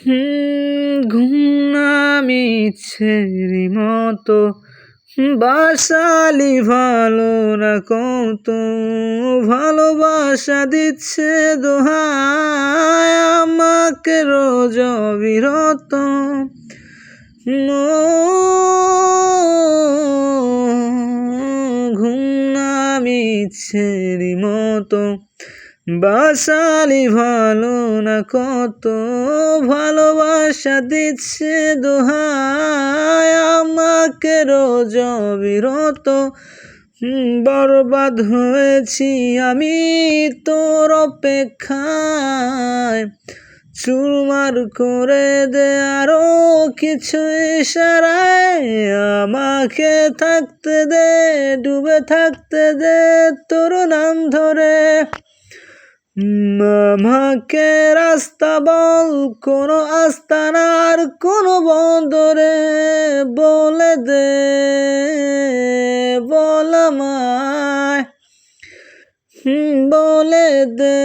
ঘুম নামি ইচ্ছেরই মতো বাসালি ভালো না কত ভালোবাসা দিচ্ছে দোহাই আমাকে রোজ অবিরত ঘুম নামি ইচ্ছেরই মতো বাসালি ভালো না কত ভালোবাসা দিচ্ছে দোহাই আমাকে রোজ অবিরত বরবাদ হয়েছি আমি তোর অপেক্ষায় চুরমার করে দে আরো কিছু ইশারায় আমাকে থাকতে দে ডুবে থাকতে দে তোর নাম ধরে আমাকে রাস্তা বল কোনো আস্তানার কোনো বন্দরে বলে দে বল আমায় বলে দে